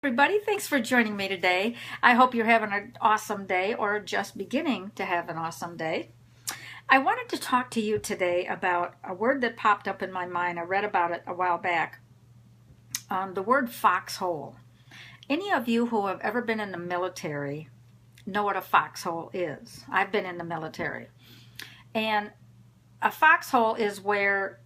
Everybody, thanks for joining me today. I hope you're having an awesome day or just beginning to have an awesome day. I wanted to talk to you today about a word that popped up in my mind. I read about it a while back. The word foxhole. Any of you who have ever been in the military know what a foxhole is. I've been in the military. And a foxhole is where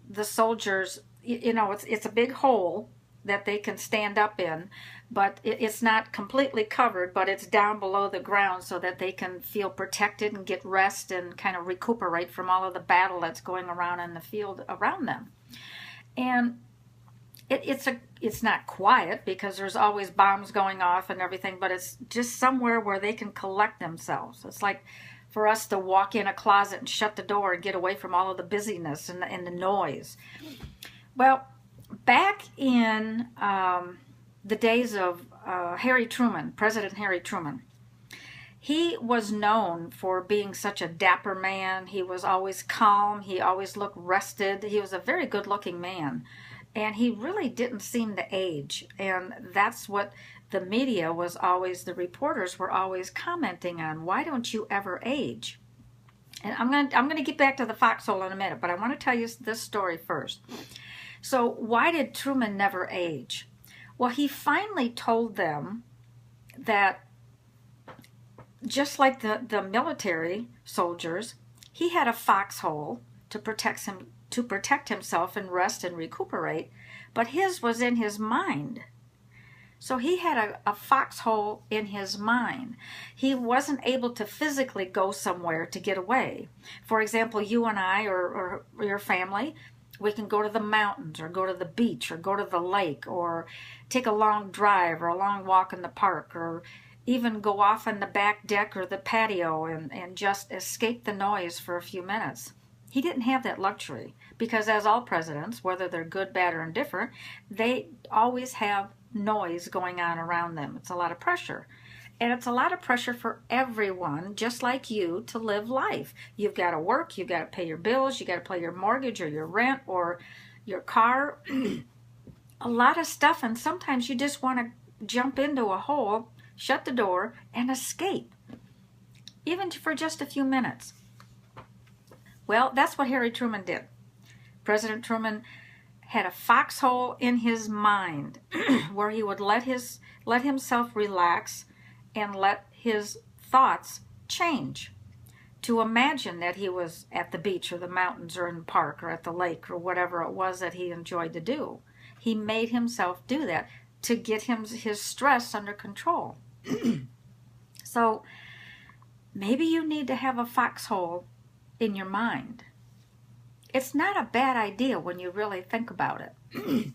the soldiers, it's a big hole that they can stand up in, but it's not completely covered, but it's down below the ground so that they can feel protected and get rest and kind of recuperate from all of the battle that's going around in the field around them. And it's not quiet because there's always bombs going off and everything, but it's just somewhere where they can collect themselves. It's like for us to walk in a closet and shut the door and get away from all of the busyness and the noise. Well, back in the days of Harry Truman, President Harry Truman, he was known for being such a dapper man. He was always calm. He always looked rested. He was a very good-looking man. And he really didn't seem to age. And that's what the media was always, the reporters were always commenting on. Why don't you ever age? And I'm going to get back to the foxhole in a minute, but I want to tell you this story first. So why did Truman never age? Well, he finally told them that just like the military soldiers, he had a foxhole to protect himself and rest and recuperate, but his was in his mind. So he had a foxhole in his mind. He wasn't able to physically go somewhere to get away. For example, you and I or your family, we can go to the mountains or go to the beach or go to the lake or take a long drive or a long walk in the park or even go off on the back deck or the patio and just escape the noise for a few minutes. He didn't have that luxury because as all presidents, whether they're good, bad, or indifferent, they always have noise going on around them. It's a lot of pressure. And it's a lot of pressure for everyone, just like you, to live life. You've got to work, you've got to pay your bills, you got to pay your mortgage or your rent or your car. A lot of stuff, and sometimes you just want to jump into a hole, shut the door, and escape, even for just a few minutes. Well, that's what Harry Truman did. President Truman had a foxhole in his mind where he would let himself relax and let his thoughts change to imagine that he was at the beach or the mountains or in the park or at the lake or whatever it was that he enjoyed to do. He made himself do that to get his stress under control. So maybe you need to have a foxhole in your mind. It's not a bad idea when you really think about it.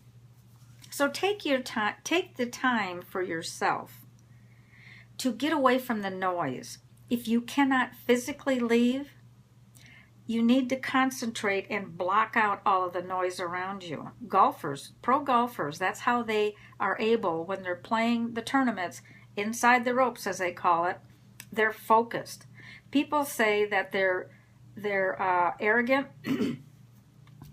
So take the time for yourself to get away from the noise. If you cannot physically leave, you need to concentrate and block out all of the noise around you. Golfers, pro golfers, that's how they are able, when they're playing the tournaments, inside the ropes as they call it, they're focused. People say that they're arrogant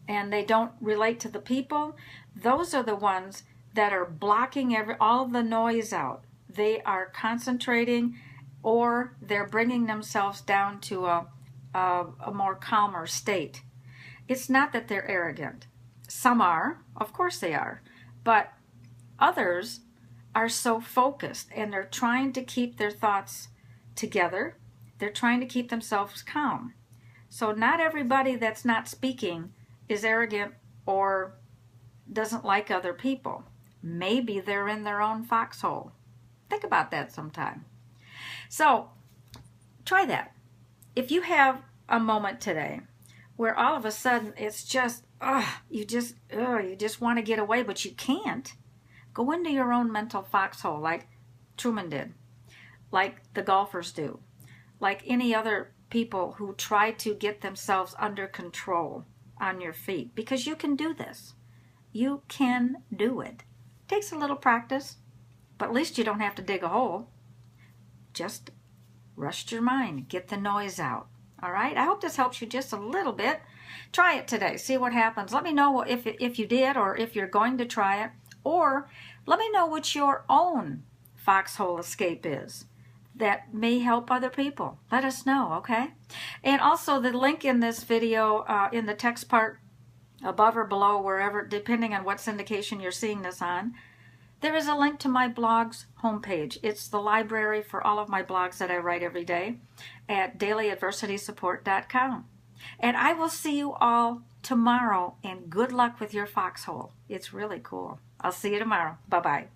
and they don't relate to the people. Those are the ones that are blocking all the noise out. They are concentrating, or they're bringing themselves down to a more calmer state. It's not that they're arrogant. Some are, of course they are, but others are so focused and they're trying to keep their thoughts together. They're trying to keep themselves calm. So not everybody that's not speaking is arrogant or doesn't like other people. Maybe they're in their own foxhole. Think about that sometime. So try that. If you have a moment today where all of a sudden it's just, you just want to get away, but you can't, go into your own mental foxhole like Truman did, like the golfers do, like any other people who try to get themselves under control on your feet, because you can do this. You can do it. It takes a little practice, but at least you don't have to dig a hole. Just rest your mind, get the noise out. All right, I hope this helps you just a little bit. Try it today, see what happens. Let me know if you did or if you're going to try it, or let me know what your own foxhole escape is that may help other people. Let us know, okay? And also the link in this video, in the text part above or below, wherever, depending on what syndication you're seeing this on, there is a link to my blog's homepage. It's the library for all of my blogs that I write every day at dailyadversitysupport.com. And I will see you all tomorrow, and good luck with your foxhole. It's really cool. I'll see you tomorrow. Bye-bye.